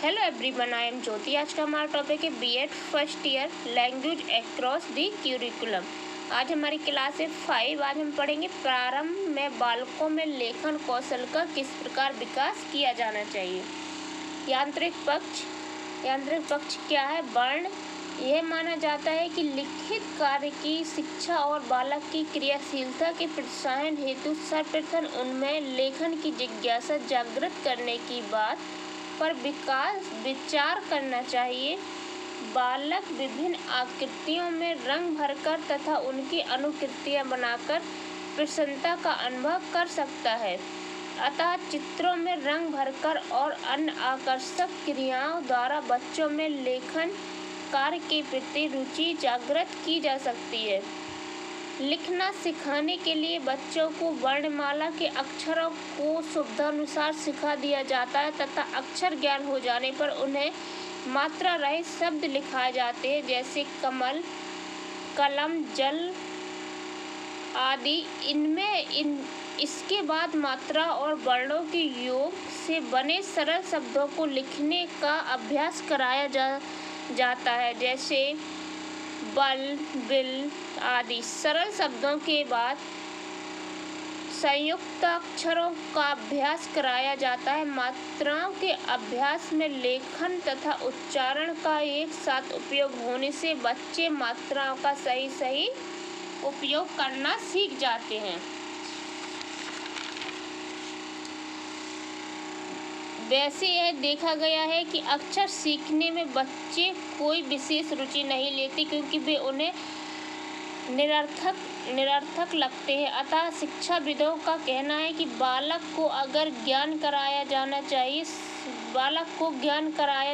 Hello everyone, I am Jyoti. आज का हमारा टॉपिक है BEd first year language across the curriculum. आज हमारी क्लास है 5। आज हम पढ़ेंगे प्रारंभ में बालकों में लेखन कौशल का किस प्रकार विकास किया जाना चाहिए। यांत्रिक पक्ष क्या है? वर्ण। यह माना जाता है कि लिखित कार्य की शिक्षा और बालक की क्रियाशीलता के प्रोत्साहन हेतु सर्वप्रथम उनमें लेखन की जिज्ञासा जागृत करने की बात पर विचार करना चाहिए। बालक विभिन्न आकृतियों में रंग भरकर तथा उनकी अनुकृतियां बनाकर प्रसन्नता का अनुभव कर सकता है। अतः चित्रों में रंग भरकर और अन्य आकर्षक क्रियाओं द्वारा बच्चों में लेखन कार्य के प्रति रुचि जागृत की जा सकती है। लिखना सिखाने के लिए बच्चों को वर्णमाला के अक्षरों को सुविधानुसार सिखा दिया जाता है तथा अक्षर ज्ञान हो जाने पर उन्हें मात्रा रहित शब्द लिखाए जाते हैं, जैसे कमल, कलम, जल आदि। इसके बाद मात्रा और वर्णों के योग से बने सरल शब्दों को लिखने का अभ्यास कराया जाता है, जैसे बल, बिल आदि। सरल शब्दों के बाद संयुक्त अक्षरों का अभ्यास कराया जाता है। मात्राओं के अभ्यास में लेखन तथा उच्चारण का एक साथ उपयोग होने से बच्चे मात्राओं का सही उपयोग करना सीख जाते हैं। वैसे यह देखा गया है कि अक्षर सीखने में बच्चे कोई विशेष रुचि नहीं लेते, क्योंकि वे उन्हें निरर्थक लगते हैं। अतः शिक्षाविदों का कहना है कि बालक को ज्ञान कराया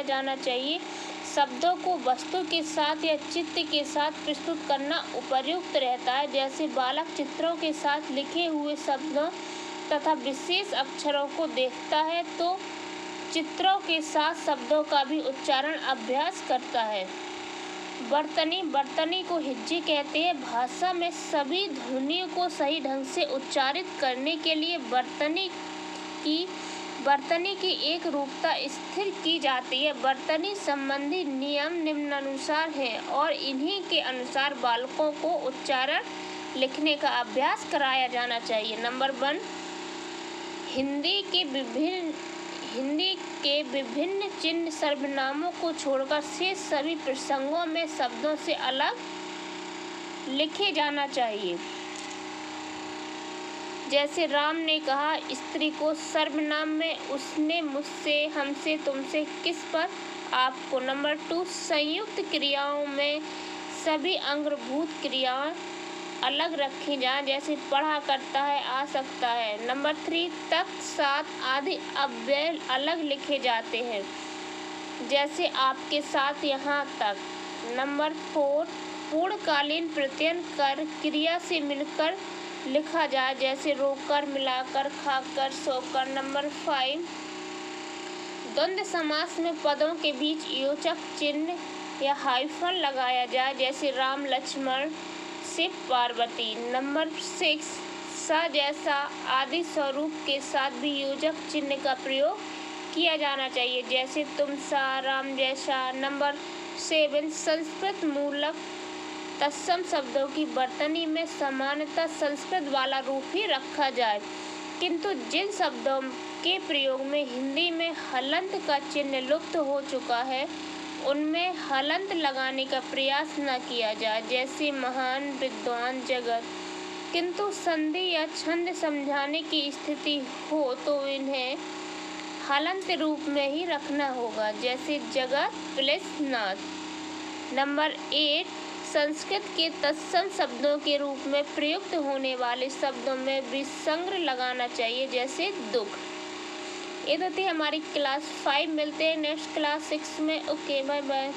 जाना चाहिए। शब्दों को वस्तु के साथ या चित्र के साथ प्रस्तुत करना उपयुक्त रहता है। जैसे बालक चित्रों के साथ लिखे हुए शब्दों तथा विशेष अक्षरों को देखता है तो चित्रों के साथ शब्दों का भी उच्चारण अभ्यास करता है। बर्तनी को हिज्जे कहते हैं। भाषा में सभी ध्वनियों को सही ढंग से उच्चारित करने के लिए बर्तनी की एक रूपता स्थिर की जाती है। बर्तनी संबंधी नियम निम्नानुसार हैं और इन्हीं के अनुसार बालकों को उच्चारण लिखने का अभ्यास कराया जाना चाहिए। नंबर 1, हिंदी के विभिन्न चिन्ह सर्वनामों को छोड़कर शेष सभी प्रसंगों में शब्दों से अलग लिखे जाना चाहिए। जैसे राम ने कहा स्त्री को सर्वनाम में उसने, मुझसे, हमसे, तुमसे, किस पर, आपको। नंबर 2, संयुक्त क्रियाओं में सभी अंगभूत क्रियाएं अलग रखी जाएं, जैसे पढ़ा, करता है, आ सकता है। नंबर 3, तक, साथ आदि अव्यय अलग लिखे जाते हैं, जैसे आपके साथ, यहाँ तक। नंबर 4, पूर्णकालीन प्रत्यय कर क्रिया से मिलकर लिखा जाए, जैसे रोकर, मिलाकर, खाकर, सोकर। नंबर 5, द्वंद्व समास में पदों के बीच योजक चिन्ह या हाइफन लगाया जाए, जैसे राम, लक्ष्मण, शिव, पार्वती। नंबर 6, सा, जैसा आदि स्वरूप के साथ भी योजक चिन्ह का प्रयोग किया जाना चाहिए, जैसे तुम सा, राम जैसा। नंबर 7, संस्कृत मूलक तत्सम शब्दों की वर्तनी में सामान्यतः संस्कृत वाला रूप ही रखा जाए, किंतु जिन शब्दों के प्रयोग में हिंदी में हलंत का चिन्ह लुप्त हो चुका है उनमें हलंत लगाने का प्रयास न किया जाए, जैसे महान, विद्वान, जगत। किंतु संधि या छंद समझाने की स्थिति हो तो इन्हें हलंत रूप में ही रखना होगा, जैसे जगत प्लस नाथ। नंबर 8, संस्कृत के तत्सम शब्दों के रूप में प्रयुक्त होने वाले शब्दों में विसर्ग लगाना चाहिए, जैसे दुख। ये तो थी हमारी क्लास 5। मिलते हैं नेक्स्ट क्लास 6 में। Okay, bye bye.